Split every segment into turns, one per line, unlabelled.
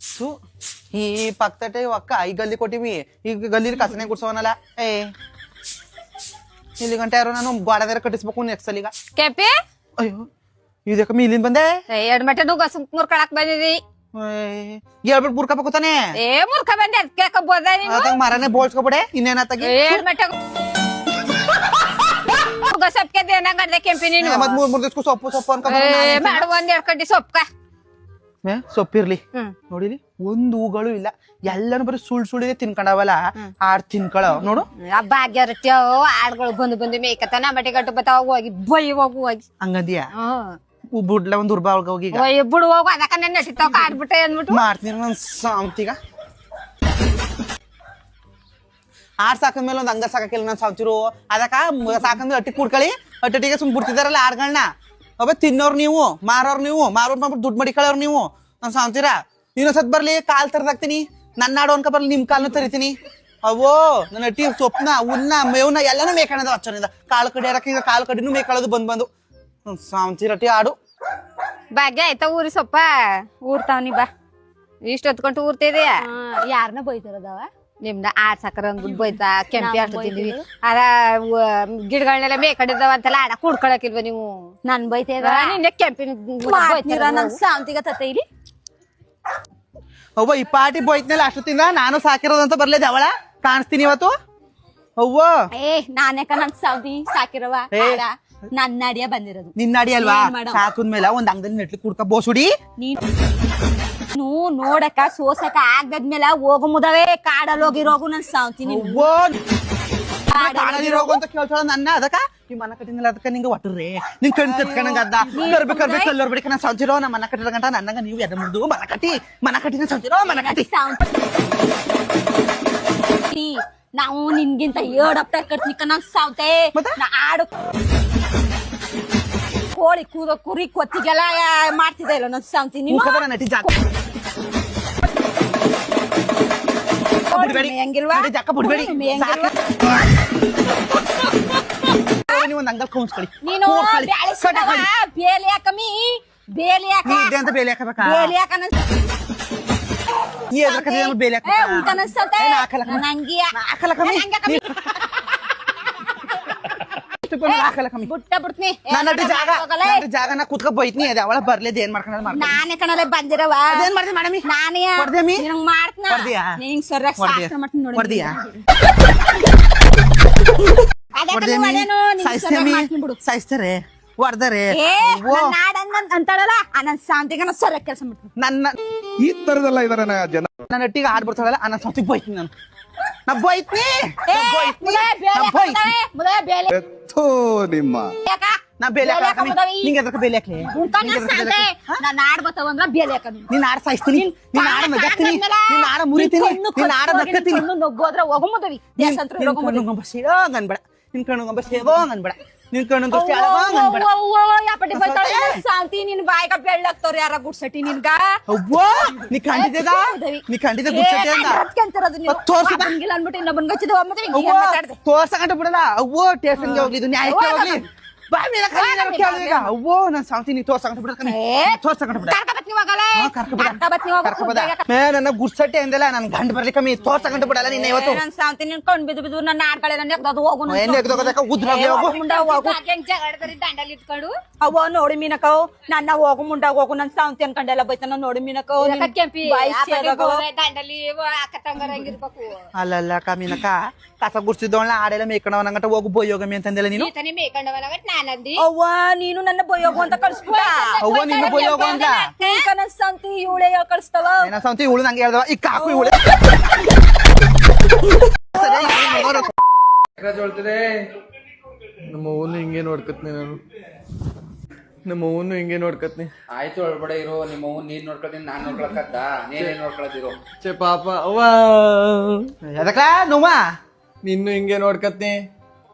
तू ही पक्तटे अक्का ಈ ಗಲ್ಲಿ ಕೊಟ್ಟಿವಿ ಈಗ ಗಲ್ಲಿ ಕಸನೆ ಗುಡ್ಸವನಲ್ಲ ಏ ಇಲ್ಲಿ ಗಂಟೆ ಯಾರು ನಾನು ಗೋಡದಾರ ಕಟ್ಟಿಸ್ಬೇಕು ನೆಕ್ಸ್ಟ್ ಸಲಿಗ
ಕೆಪಿ
ಅಯ್ಯೋ ಇದಕ್ಕೆ ಇಲ್ಲಿಂದ ಬಂದೆ
ಎರಡ್ ಮಟ್ಟೆ ನುಗ್ಗಸ್ ಮುರ್ಕಳಕ್ ಬಂದಿದಿ
ಹೇಳ್ಬಿಟ್ಟು ಬುರ್ಕಬೇಕು ತಾನೆ
ಏ ಮುರ್ಕ ಬಂದೆ ಅದಕ್ಕೆ ಬೋದ ನೀನು
ಅದಾಗ ಮರನೇ ಬೋಳ್ಸ್ಕೊಬಿಡೆ ಇನ್ನೇನಾತಾಗಿ
ಎರಡ್ ಮಟ್ಟೆ ನುಗ್ಗಸಪ್ಕೆ ದೇನ ಗಡ್ದೆ ಕೆಂಪಿ ನೀನು
ಮತ್ ಮೂರ್ ದಿವಸಕ್ಕೂ ಸೊಪ್ಪು ಸೊಪ್ಪು
ಏ ಮಾಡು ಒಂದ್ ಎರಡ್ ಕಡ್ಡಿ ಸೊಪ್ಪಕ
ಸೊಪ್ಪಿರ್ಲಿ ನೋಡಿಲಿ ಒಂದು ಹೂಗಳು ಇಲ್ಲ ಎಲ್ಲಾನು ಬರೀ ಸುಳ್ಳಿಗೆ ತಿನ್ಕೊಂಡವಲ್ಲ ಆಡ್ ತಿನ್ಕೊಳ ನೋಡು
ಭಾಗ್ಯ ರೊಟ್ಟಿ ಆಡ್ಗಳು ಬಂದು ಬಂದು ಮೇಕತ್ತಾನ ಮಟ್ಟೆ ಗಟ್ಟು ಬತ್ತಾವ ಹೋಗಿ ಬೈ ಹೋಗು ಹೋಗಿ
ಹಂಗಂದಿಯ ಬುಡ್ಲ ಒಂದ್ ದುರ್ಬಾ ಹೋಗಿ
ಬಿಡು ಹೋಗು ಅದಕ್ಕ ನೆನ್ನೆ ನಟಿತಾವ ಕಾಡ್ಬಿಟ್ಟೆ ಅಂದ್ಬಿಟ್ಟು
ಮಾಡ್ತೀನಿ ನನ್ ಸಾಂತಿಗ ಆಡ್ ಸಾಕಂದ್ಮೇಲೆ ಒಂದ್ ಹಂಗ ಸಾಕಿಲ್ಲ ನಾನ್ ಸಾವ್ತಿರು ಅದಕ್ಕ ಸಾಕಂದ್ರೆ ಅಟ್ಟಿ ಕುಡ್ಕಳಿ ಅಟ್ಟಿಗೆ ಸುಮ್ ಬಿಡ್ತಿದಾರಲ್ಲ ಆಡ್ಗಳನ್ನ ಅವ ತಿನ್ನೋರ್ ನೀವು ಮಾರೋರ್ ಮಾಡ್ಬಿಟ್ಟು ದುಡ್ಡು ಮಡಿಕೊಳ್ಳೋರ್ ನೀವು ನಾನ್ ಸಾವ್ತೀರಾ ಇನ್ನೊಂದ್ಸತ್ ಬರ್ಲಿ ಕಾಲ್ ತರದಾಕ್ತೀನಿ ನನ್ನ ಆಡು ಅನ್ಕ ಬರ್ಲಿ ನಿಮ್ ಕಾಲ್ನ ತರಿತೀನಿ ಅವೋ ನನ್ನ ಅಟ್ಟಿ ಸೊಪ್ಪನ ಉನ್ನ ಮೇವ್ನ ಎಲ್ಲಾನು ಮೇಕಣದ ಅಚ್ಚನಿಂದ ಕಾಳು ಕಡಿಯಾರಕ್ಕೆ ಈಗ ಕಾಳು ಕಡಿನೂ ಮೇಕಳೋದು ಬಂದು ಸಾವ್ತಿರಟ್ಟಿ ಆಡು
ಭಾಗ್ಯ ಆಯ್ತಾ ಊರಿ ಸೊಪ್ಪ ಊರ್ತಾವ್ನಿ ಬಾ ಇಷ್ಟ ಹೊತ್ಕೊಂಡು ಊರ್ತಿದೀಯ
ಯಾರನ್ನ ಬೈತಾರದವ
ನಿಮ್ನ ಆಡ್ ಸಾಕರ ಅಂದ್ಬಿಟ್ಟು ಬೈತಾ ಕೆಂಪಿ ಆಟ ತಿಂದಿವಿ ಅದ ಗಿಡಗಳನ್ನೆಲ್ಲ ಮೇಕಡಿದಾವ ಅಂತೆಲ್ಲ ಆಡ ಕುಡ್ಕೊಳಕಿಲ್ವ ನೀವು
ನನ್ ಬೈತೇದ
ನಿನ್ನೆ ಕೆಂಪಿನ
ನನ್ ಸಾಂತಿಗ ತತ್ತೆ ಇಲ್ಲಿ
ಅವ್ವ ಈ ಪಾಟಿ ಬೋಯ್ತನೆಲ್ಲ ಅಷ್ಟೊತ್ತಿಂದ ನಾನು ಸಾಕಿರೋದಂತ ಬರ್ಲೇದೆ ಅವಳ ಕಾಣಿಸ್ತೀನಿ ಇವತ್ತು ಅವ್ವ
ನಾನೇಕ ನನ್ ಸಾಂತಿ ಸಾಕಿರವ ನನ್ನ ಅಡಿಯ ಬಂದಿರೋದು
ನಿನ್ನ ಅಡಿ ಅಲ್ವಾ ಸಾಕುದ್ಮೇಲೆ ಒಂದ್ ಅಂಗದಲ್ಲಿ ನೆಟ್ಲಿ ಕುಡ್ಕ ಬೋಸುಡಿ
ನೀನು ನೋಡಕ ಸೋಸಕ ಆಗದ್ಮೇಲೆ ಹೋಗು ಮುದವೇ ಕಾಡಲ್ಲಿ ಹೋಗಿರೋಗು ನನ್ ಸಾಂತೀನಿ
ರೋಗ ಅಂತ ಕೇಳ್ತಾಳ ನನ್ನ ಅದಕ್ಕ ಈ ಮನ ಕಟ್ಟಿನಲ್ಲ ಅದಕ್ಕ ನಿಂಗೆ ಒಟ್ಟರ್ರಿ ನಿಂಗ್ ಕಣ್ ಕತ್ಕಣಂಗ ಅದ ಕಲ್ಲರ್ ಬಿಡಿಕ ನಾ ಸಾವ್ತಿರೋ ನಾ ಮನ ಕಟ್ಟಿದ ಗಂಟ ನನ್ನಂಗ ನೀವು ಎದ ಮುಡ್ದು ಮನ ಕಟ್ಟಿನ ಸಾವ್ತಿರೋ ಮನ ಕಟ್ಟಿ
ನಾವು ನಿನ್ಗಿಂತ ಏಡಪ್ಪ ಕಟ್ನಿಕ ನಾನ್ ಸಾವ್ತೆ ನಾ ಆಡು ಕೋಳಿ ಕೂದ ಕುರಿ ಕೊತ್ತಿಗೆಲ್ಲ ಮಾಡ್ತಿದ್ದ ಇಲ್ಲ ನನ್ ಸಾವ್ತೀನಿ
ನಟಿ ಜಾಕ
ಹೆಂಗಿಲ್ವಾ
ನೀವು ನಂಗಲ್ ಕೌನ್ಸ್ಕೊಳ್ಳಿ
ನೀನು ಬೇಲಿ ಯಾಕಮ್ಮಿ ಬೇಲಿ ಯಾಕ
ಅಂತ ಬೇಲಿ ಹಾಕಬೇಕಾ
ಬೇಲಿ ಯಾಕ
ನೀ ಎದ್ರ ಕಡೆ ಬೇಲಿ
ಬುಟ್ಟ ಬಿಡ್ತೀನಿ
ಜಾಗನ ಕುತ್ಕ ಬೈತ್ನಿ ಅದ ಅವಳ ಬರ್ಲೇದ ಏನ್ ಮಾಡ್ಕೊಂಡ
ನಾನೇ ಕಣಲೆ ಬಂದಿರವ
ಏನ್ ಮಾಡ್ದೆ ಮಾಡಮಿ
ನಾನೇ ನಿನಗ್ ಮಾಡ್ತೀನಿ ನಿಂಗ್ ಸರಿಯಾಗಿ ಶಾಸ್ತ್ರ ಮಾಡ್ತೀನಿ ನೋಡಿ
ಹೊಡ್ದಿಯಾ ಸಾಯಿಸ್ತಾರೆ ಹೊಡ್ದಾರೆ
ಅಂತಾಳಲ್ಲ ನನ್ ಶಾಂತಿಗೆ ಸರಿಯಾಗಿ ಕೆಲಸ ಮಾಡ್ತೀನಿ
ನನ್ನ
ಈ ತರದೆಲ್ಲ ಇದಾರೆ ಜನ
ನನ್ನ ಒಟ್ಟಿಗೆ ಆಡ್ ಬಿಡ್ತಾಳಲ್ಲ ನನ್ನ ಸಾಂತಿಗೆ ಬೈತೀನಿ ನಾನು ನಾ ಬೈತ್ನಿ
ನಿಮ್ಮ
ನಾ ಬೇಲೆ ನಿಂಗೆ ಎದಕ್ಕೆ ಬೇಲೆ ಹಾಕ್ಲಿ
ನಾನು ಆಡ್ ಬತ್ತವಂದ್ರ ಬೇಲೆ ಹಾಕ
ನೀನ್ ಆಡ ಸಾಯಿಸ್ತೀನಿ ನೀನ್ ಆಡ ನಗತ್ತೀನಿ ನೀನ್ ಆಡ ಮುರಿತೀನಿ ನೀನ್ ಆಡ ನಕ್ಕತ್ತೀನಿ
ನುಗ್ಗೋದ್ರ ಹೋಗಮುದವಿ ದೇಶಂತ್ರ
ಹೋಗಮುದವಿ ಸೇರೋ ಅನ್ಬೇಡ ನಿನ್ ಕಣ್ಣು ಸೇವೋ ಅನ್ಬೇಡ ನಿನ್ ಕಣ್ಣು
ಯಾಪಟ್ಟಿ ಬೈತಾಳೆ ಶಾಂತಿ ನಿನ್ ಬಾಯಿಗ ಬೆಳ್ಳಾಗ್ತವ್ರ ಯಾರ ಗುಡ್ಸಟಿ ನಿನ್ಗ
ಅವ್ವೋ ನೀ ಖಂಡಿತ ಗುಡ್ಸಟಿ ಅಂತ
ತೋರ್ಸಿಲ್ಲ ಅನ್ಬಿಟ್ಟು ಇನ್ನೊಬ್ಬನ್ ಗಚ್ಚಿದ
ತೋರ್ಸಕಂಟ ಬಿಡಲ್ಲ ಅವ್ವೋ ಟೇಷನ್ಗೆ ಹೋಗ್ಲಿ ಇದು ನ್ಯಾಯಕ್ಕೆ ಹೋಗ್ಲಿ ಅವ್ವೋ ನಾನ್ ಸಾಂತೀನಿ ತೋರ್ಸಕಂಟ ನನ್ನ ಗುಡ್ಸಟ್ಟೆ ಅಂದಲ್ಲ ನನ್ ಗಂಡ ಬರ್ಲಿ ಕಮ್ಮಿ ತೋರ್ಸಕಂಟ ಬಿಡಲ್ಲ ನಿನ್ನ ಇವತ್ತು
ನನ್ ಸಾಂತಿ ನಿನ್ ಕಣ್ ಬಿದ್ದು ಬಿದ್ದು ನನ್ನ ಆಡ್ಕಳೆ ನನ್ನ ಹೋಗು ದಂಡಲ್ಲಿ ಇಟ್ಕೊಂಡು ಅವ್ವ ನೋಡಿ ಮೀನಕವ್ ನನ್ನ ಹೋಗು ಮುಂಡಾಗ ಹೋಗು ನನ್ ಸಾಂತಿ ಅನ್ಕೊಂಡೆಲ್ಲ ಬೈತಾನ ನೋಡಿ ಮೀನಕವ್
ಕೆಂಪಿ ದಂಡಲ್ಲಿ ಅಕ್ಕ ತಂಗಾರ ಹೆಂಗಿರ್ಬೇಕು
ಅಲ್ಲಲ್ಲ ಕಮೀನಕ ಕಸ ಗುಡ್ಸಿದವಳ ಆಡೆಲ್ಲ ಮೇಕಣವ ನಂಗಂಟ ಹೋಗು ಬೊಯ್ಯೋಗಮಿ ಅಂತಂದೆಲ್ಲ ನೀನು
ಅವ್ವ ನೀನು ನನ್ನ ಬೊಯ್ಯೋಗು ಅಂತ ಕಳ್ಸ್ಬಿಟ್ಟ
ಅವ್ವ ನೀನು ಬೊಯ್ಯೋಗು ಅಂತ
ನನ್ ಸಂತಿ ಇವಳೆ ಕಳಿಸ್ತಾವ
ನನ್ನ ಸಂತಿ ಇವಳು ನಂಗೆ ಹೇಳ್ದವ ಈ ಕಾಕು ಇವಳೆ
ನಮ್ಮ ಅವ್ವನು ಹಿಂಗೆ ನೋಡ್ಕತ್ನಿ ನಾನು ನಮ್ಮ ಅವ್ವನು ಹಿಂಗೆ ನೋಡ್ಕತ್ನಿ
ಆಯ್ತು ಒಳಗಡ ಇರೋ ನಿಮ್ಮ ಅವ್ವ ನೀನ್ ನೋಡ್ಕೊಳ್ತೀನಿ ನಾನ್ ನೋಡ್ಕೊಳಕತ್ತ ನೀನೇನ್ ನೋಡ್ಕೊಳತಿರೋ
ಚೆ ಪಾಪ ಅವ್ವ
ಎದಕ್ಕ ನೋವ
ನಿನ್ನು ಹಿಂಗೆ ನೋಡ್ಕತ್ನಿ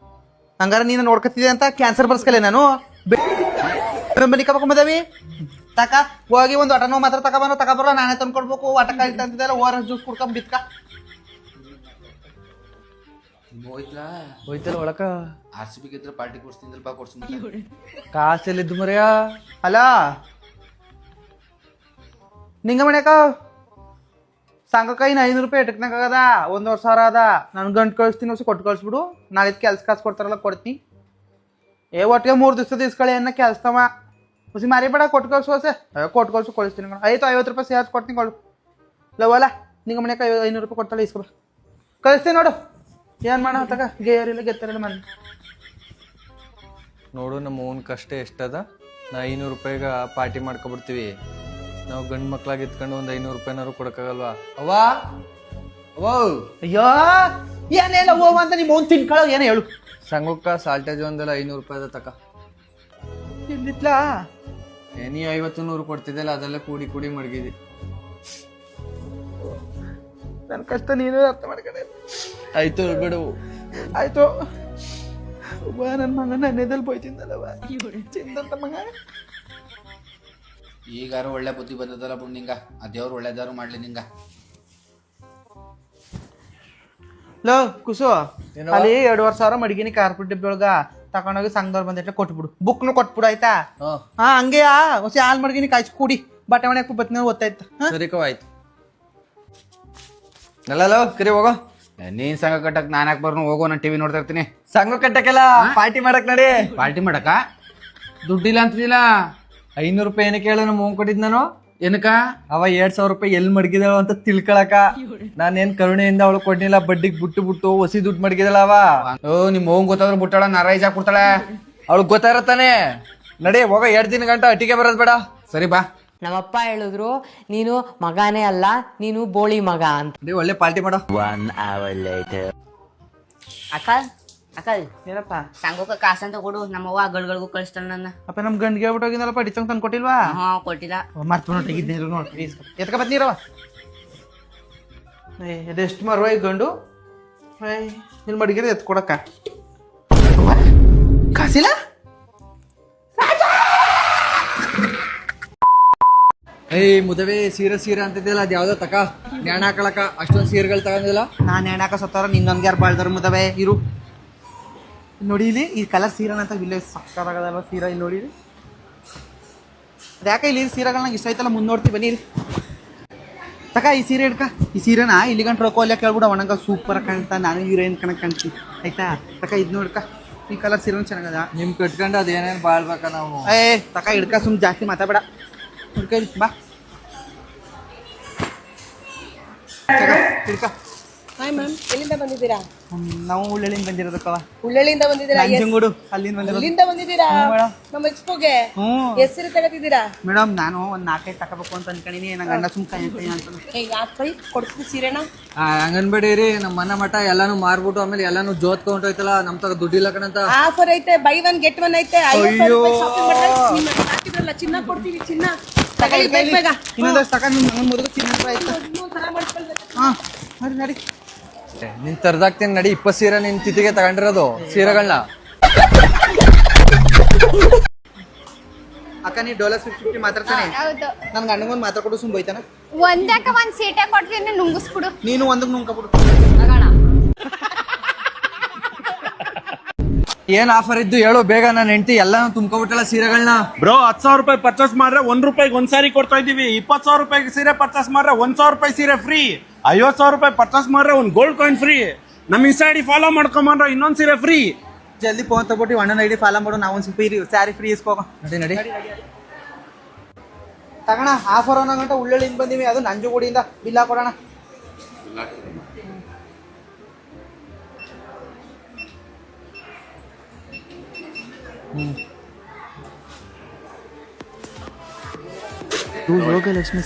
ಹಂಗಾರ ನೀನು ನೋಡ್ಕತ್ತಿದೆ ಅಂತ ಕ್ಯಾನ್ಸರ್ ಬರ್ಸ್ಕಲೆ ನಾನು ಬನ್ನಿ ಕಬಕೊಂಬದವಿ ತಕ ಹೋಗಿ ಒಂದು ಒಟ ನೋವು ಮಾತ್ರ ತಗೊಬರೋ ನಾನೇ ತಂದ್ಕೊಡ್ಬೇಕು ಒಟಕ ತಂದಿದ್ದೆಲ್ಲ ಓ ಆರ್ ಎಸ್ ಜ್ಯೂಸ್ ಕುಡ್ಕೊಂಡ್ ಬಿತ್ಕ
ಹೋಯ್ತಲ್ಲ ಒಳಕ
RCB ಗೆದ್ರೆ ಪಾರ್ಟಿ ಕೊಡ್ಸ್ತೀನಿ
ಕಾಸೆಲ್ಲಿದ್ದು ಮರ್ಯಾ
ಅಲ್ಲ ನಿಂಗ ಮಣ್ಯಾಕ ಸಂಘಕ್ಕ ಇನ್ನು 500 ರೂಪಾಯಿ ಇಟ್ಟಕ್ನಾಗದ 1,000 ಅದ ನಾನು ಗಂಟು ಕಳಿಸ್ತೀನಿ ಹೊಸ ಕೊಟ್ಟು ಕಳಿಸ್ಬಿಡು. ನಾಳೆ ಕೆಲ್ಸ ಕಾಸು ಕೊಡ್ತಾರಲ್ಲ ಕೊಡ್ತೀನಿ. ಒಟ್ಟಿಗೆ 3 ದಿವಸದ ಇಸ್ಕೊಳ್ಳಿ ಅನ್ನ ಕೆಲ್ಸವ ಹುಸಿ ಮಾರಿ ಬೇಡ ಕೊಟ್ಟು ಕಳ್ಸು ಹೊಸೆ ಕೊಟ್ಟು ಕಳ್ಸು ಕಳಿಸ್ತೀನಿ ಕಣ. ಆಯ್ತು 50 ರೂಪಾಯಿ ಸೇರ್ಸಿ ಕೊಡ್ತೀನಿ ಕೊಡು. ಲವಲ್ಲ ನಿಂಗೆ ಮನೆಗೆ 500 ರೂಪಾಯಿ ಕೊಡ್ತಾಳೆ ಇಸ್ಕೊಬ ಕಳಿಸ್ತೀನಿ ನೋಡು. ಏನು ಮಾಡೋ ತಗ ಗೇರಿಲ್ಲ ಗೆತ್ತರಿಲ್ಲ ಮನೆ
ನೋಡು ನಮ್ಮ ಅವ್ನ ಕಷ್ಟ ಎಷ್ಟದ. ನಾ 500 ರೂಪಾಯಿಗ ಪಾರ್ಟಿ ಮಾಡ್ಕೊಬಿಡ್ತೀವಿ. ನಾವು ಗಂಡು ಮಕ್ಳಾಗಿ ಇತ್ಕೊಂಡು ಒಂದು 500 ರೂಪಾಯಿನಾರು ಕೊಡಕ್ಕಾಗಲ್ವಾ? ಅವ್ವಾ ಅವ್ವ
ಅಯ್ಯೋ ಏನೇಲ್ಲ ಹೋಗ ಅಂತ ನಿಮ್ಮ ಅವ್ನು ತಿನ್ಕೊಳ್ಳೋ ಏನು ಹೇಳು.
ಸಂಘಕ್ಕ ಸಾಲ್ಟೇಜ್ ಒಂದೆಲ್ಲ 500 ರೂಪಾಯಿ ಅದ ತಕ.
ಇಲ್ಲಿತ್ಲಾ
ನೀ 50-100 ಕೊಡ್ತಿದ್ದಲ್ಲ ಅದೆಲ್ಲ ಕೂಡಿ ಕೂಡಿ ಮಡಗಿದಿ.
ನನ್ನ ಕಷ್ಟ ನೀನು ಅರ್ಥ ಮಾಡ್ಕೊಂಡೆ.
ಆಯ್ತು ಬಿಡು.
ಆಯ್ತು ನನ್ನ ಮಗ ನನ್ನೆದಲ್ಲಿ ಹೋಯ್ತಿದ್ದಲ್ಲವ ಚಿಂದಂತ ಮಗ.
ಈಗಾರು ಒಳ್ಳೆ ಬುದ್ಧಿ ಬಂದದಲ್ಲ ಬಿಡು ನಿಂಗ. ಆ ದೇವ್ರು ಒಳ್ಳೇದಾರು ಮಾಡ್ಲಿ ನಿಂಗ.
ಲೋ ಕುಸು ಅಲ್ಲಿ 2,500 ಮಡಿಗಿನಿ ಕಾರ್ಪೆಟ್ ಡಬ್ಬಿ ಒಳಗ ತಕೊಂಡೋಗಿ ಸಂಘದವ್ರು ಬಂದಿಟ್ಲೆ ಕೊಟ್ಬಿಡು. ಬುಕ್ನು ಕೊಟ್ಬಿಡು ಆಯ್ತಾ? ಹಾ ಹಂಗೆ ಹೊಸ ಹಾಲ್ ಮಡ್ಗಿನಿ ಕಾಯ್ಸಿ ಕೂಡಿ ಬಟ್ಟೆ ಮನೆ ಬತ್ನ ಓದ್ತಾಯ್ತ.
ಸರಿಕೋ ಆಯ್ತು. ನಲ್ಲೋ ಕರಿ ಹೋಗೋ.
ನೀನ್ ಸಂಘ ಕಟ್ಟಕ್ ನಾನು ಯಾಕೆ ಬರ್ನು ಹೋಗೋ. ನಾನು ಟಿವಿ ನೋಡ್ತಾ ಇರ್ತೀನಿ.
ಸಂಘ ಕಟ್ಟಕ್ಕೆಲ್ಲ ಪಾರ್ಟಿ ಮಾಡಕ್ ನಡಿ.
ಪಾರ್ಟಿ ಮಾಡಕ ದುಡ್ಡಿಲ್ಲ ಅಂತಿಲ್ಲ.
500 ರೂಪಾಯಿ ಏನಕ್ಕೆ ಹೇಳು ನಮ್ಮ ಅವ್ನ್ ಕೊಟ್ಟಿದ್ ನಾನು.
ಏನಕ್ಕ
ಅವ 2,000 ರೂಪಾಯಿ ಎಲ್ಲಿ ಮಡಗಿದವ ಅಂತ ತಿಳ್ಕೊಳಕ. ನಾನೇನ್ ಕರುಣೆಯಿಂದ ಅವಳು ಕೊಡ್ಲಿಲ್ಲ. ಬಡ್ಡಿಗೆ ಬಿಟ್ಟು ಹೊಸಿ ದುಡ್ಡು ಮಡಗಿದಳ ಅವ.
ನಿಮ್ಮ ಹೋಗ್ ಗೊತ್ತಾದ್ರೆ ಬಿಟ್ಟಾಳ ನಾರಾಯಜ್ ಹಾಕ್ಬಿಡ್ತಾಳೆ.
ಅವಳು ಗೊತ್ತಾರತ್ತಾನೆ. ನಡಿ ಹೋಗ 2 ದಿನ ಗಂಟ ಅಟ್ಟಿಗೆ ಬರೋದ್ ಬೇಡ.
ಸರಿ ಬಾ.
ನಮ್ಮಪ್ಪ ಹೇಳಿದ್ರು ನೀನು ಮಗನೇ ಅಲ್ಲ, ನೀನು ಬೋಳಿ ಮಗ ಅಂತ.
ನಡಿ ಒಳ್ಳೆ ಪಾರ್ಟಿ ಮಾಡೋ.
ಅಕಲ್ ಅಕಲ್
ಏನಪ್ಪ
ಸಂಘಕ್ಕೆ ಕಾಸಂತ ಕೊಡು. ನಮ್ಮವ್ವ ಗಳಿಗೂ ಕಳಿಸ್ತಾಳ ನನ್ನ.
ಅಪ್ಪ ನಮ್ ಗಂಡ್ಗೆ ಹೇಳ್ಬಿಟ್ಟೋಗಿದ್ದಲ್ಲಪ್ಪ ಡಿಚಂಗ್ ತಂದು ಕೊಟ್ಟಿಲ್ವಾ?
ಹಾ ಕೊಟ್ಟಿಲ್ಲ.
ಮರ್ತು ನೋಡಿದ್ದೆ ನೋಡಿ ಎತ್ಕ ಬತ್ನೀರವ. ಇದೆಷ್ಟು ಮರುವ ಈ ಗಂಡು ನಿನ್ ಮಡಿಗೆರೆ ಎತ್ ಕೊಡಕ್ಕ ಕಾಸಿಲ್ಲ.
ಏಯ್ ಮುದವೆ ಸೀರೆ ಅಂತಿದ್ದಿಲ್ಲ ಅದ್ ಯಾವ್ದೋ ತಕ ನ್ಯಾಣ ಹಾಕೊಳಕ. ಅಷ್ಟೊಂದ್ ಸೀರೆಗಳು ತಗೊಂಡಿಲ್ಲ.
ನಾನು ಹೆಣ್ಣಾಕ ಸತ್ತಾರ ನಿನ್ನೊಂದ್ಗೆ ಯಾರು ಬಾಳ್ದಾರ ಮುದವೆ ಇರು. ನೋಡಿ ಇಲ್ಲಿ ಈ ಕಲರ್ ಸೀರೆನ ಅಂತ ಇಲ್ಲೇ ಸಕ್ಕದಾಗದಲ್ವ ಸೀರೆ. ಇಲ್ಲಿ ನೋಡಿ ಅದ್ಯಾಕೆ ಇಲ್ಲಿ ಸೀರೆಗಳನ್ನ ಇಷ್ಟ ಆಯ್ತಲ್ಲ ಮುಂದೆ ನೋಡ್ತೀವಿ ಬನ್ನಿ ಇಲ್ಲಿ ತಕ ಈ ಸೀರೆ ಹಿಡ್ಕ. ಈ ಸೀರೆನ ಇಲ್ಲಿ ಗಂಟು ರೊಕ್ಕೋಲ್ಯ ಕೇಳ್ಬಿಡ ಒಣಗ ಸೂಪರ್ ಕಾಣ್ತಾ. ನಾನು ಹೀರೋಯಿನ್ ಕಣಕ್ ಕಾಣ್ತೀನಿ ಆಯ್ತಾ. ತಕ ಇದ್ ನೋಡ್ಕ ಈ ಕಲರ್ ಸೀರೆ ಚೆನ್ನಾಗದ.
ನಿಮ್ ಕಟ್ಕೊಂಡು ಅದೇನೇನ್ ಬಾಳ್ಬೇಕ ನಾವು.
ತಕ ಹಿಡ್ಕ ಸುಮ್ ಜಾಸ್ತಿ ಮಾತಾಬೇಡ. ಹಿಡ್ಕ ಬಾ ಹಿಡ್ಕ.
ಹಾಯ್ ಮ್ಯಾಮ್, ಎಲ್ಲಿಂದ ಬಂದಿದ್ದೀರಾ?
ನಾವು ಉಳ್ಳಳ್ಳಿಂದ ಬಂದಿರೋದಕ್ಕವ.
ಹುಳ್ಳಳ್ಳಿಯಿಂದ ಬಂದಿದ್ದೀರಾ?
ನಂಜನಗೂಡು ಅಲ್ಲಿಂದ ಬಂದಿರೋದು.
ಅಲ್ಲಿಂದ ಬಂದಿದ್ದೀರಾ ನಮ್ಮ ಎಕ್ಸ್ಪೋಗೆ? ಹೆಸರು ತಗೋತಿದ್ದೀರಾ?
ಮೇಡಮ್ ನಾನು ಒಂದ್ 4-5 ತಗೋಬೇಕು ಅಂತ ಅನ್ಕೊಂಡಿನಿ. ನಂಗೆ ಅಣ್ಣ ಸುಮ್ ಕೈ ಅಂತ
ಯಾಕೆ ಕೈ ಕೊಡ್ತೀನಿ ಸೀರೆನ?
ಹಂಗನ್ಬೇಡಿರಿ. ನಮ್ಮ ಮನ ಮಠ ಎಲ್ಲಾನು ಮಾರ್ಬಿಟ್ಟು ಆಮೇಲೆ ಎಲ್ಲಾನು ಜೋತ್ಕೊಂಡೋಯ್ತಲ್ಲ. ನಮ್ ತರ ದುಡ್ಡಿಲ್ಲ ಕಣಂತ.
ಆಫರ್ ಐತೆ, ಬೈ ಒನ್ ಗೆಟ್ ಒನ್ ಐತೆ. 50 ರೂಪಾಯಿ ಶಾಪಿಂಗ್ ಮಾಡಿದ್ರೆ ಹಾಕಿದ್ರಲ್ಲ ಚಿನ್ನ ಕೊಡ್ತೀವಿ. ಚಿನ್ನ ತಗೊಳ್ಳಿ ಬೇಗ.
ಇನ್ನೊಂದಷ್ಟು ತಗೊಂಡು ನನ್ನ ಮುದುಗ ಚಿನ್ನ ಆಯ್ತು. ಹಾ ನಡಿ ನಡಿ.
ನಿನ್ ತರ್ದಾಕ್ತೀನಿ ನಡಿ. 20 ಸೀರೆ ನಿನ್ ತಿಥಿಗೆ ತಗೊಂಡಿರೋದು ಸೀರೆಗಳನ್ನ.
ಅಕ್ಕ ನೀ ಡಾಲರ್ 50 ಮಾತಾಡ್ತಾನೆ. ನನ್ ಗಂಡಗೊಂದು ಮಾತಾಡ್ಕೊಡು ಸುಮ್ ಬೈತಾನ.
ಒಂದ್ ಸೀಟೆ ಕೊಡ್ತೀನಿ ನುಂಗಿಸ್ಬಿಡು.
ನೀನು ಒಂದಕ್ಕೆ ನುಂಗ್ಕೊಬಿಡು.
ಏನ್ ಆಫರ್ ಇದ್ದು ಹೇಳು ಬೇಗ. ನನ್ನ ಹೆಂಡತಿ ಎಲ್ಲಾನು ತುಂಬ್ಕೊಬಿಟ್ಟಲ್ಲ ಸೀರೆಗಳನ್ನ.
ಬ್ರೋ 10,000 ರೂಪಾಯಿ ಪರ್ಚೇಸ್ ಮಾಡ್ರೆ 1 ರೂಪಾಯಿಗೆ ಒಂದ್ ಸಾರಿ ಕೊಡ್ತಾ ಇದೀವಿ. 20,000 ರೂಪಾಯಿಗೆ ಸೀರೆ ಪರ್ಚೇಸ್ ಮಾಡ್ರೆ 1,000 ರೂಪಾಯಿ ಸೀರೆ ಫ್ರೀ. 50,000 ರೂಪಾಯಿ ಪರ್ಚೇಸ್ ಮಾಡ್ರೆ ಒಂದು ಗೋಲ್ಡ್ ಕಾಯಿನ್ ಫ್ರೀ. ನಮ್ ಇನ್ಸ್ಟಾ ಐಡಿ ಫಾಲೋ ಮಾಡ್ಕೊಂಡ್ರೆ ಇನ್ನೊಂದ್ ಸೀರೆ ಫ್ರೀ.
ಜಲ್ದಿ ಫೋನ್ ತಗೊಟ್ಟು ಅಣ್ಣನ ಐಡಿ ಫಾಲೋ ಮಾಡು. ನಾವು ಒಂದು ಸ್ವಲ್ಪ ಸ್ಯಾರಿ ಫ್ರೀ ಇಸ್ಕೋಗ.
ನಡಿ ನಡಿ
ತಗೋಣ. ಆಫರ್ ಅನ್ನೋ ಗಂಟ ಉಳ್ಳಳ್ಳಿಂದ ಬಂದಿವಿ. ಅದು ನಂಜುಗೂಡಿಯಿಂದ ಬಿಲ್ ಹಾಕೊಡೋಣ. ಯೋಗಲಕ್ಷ್ಮಿ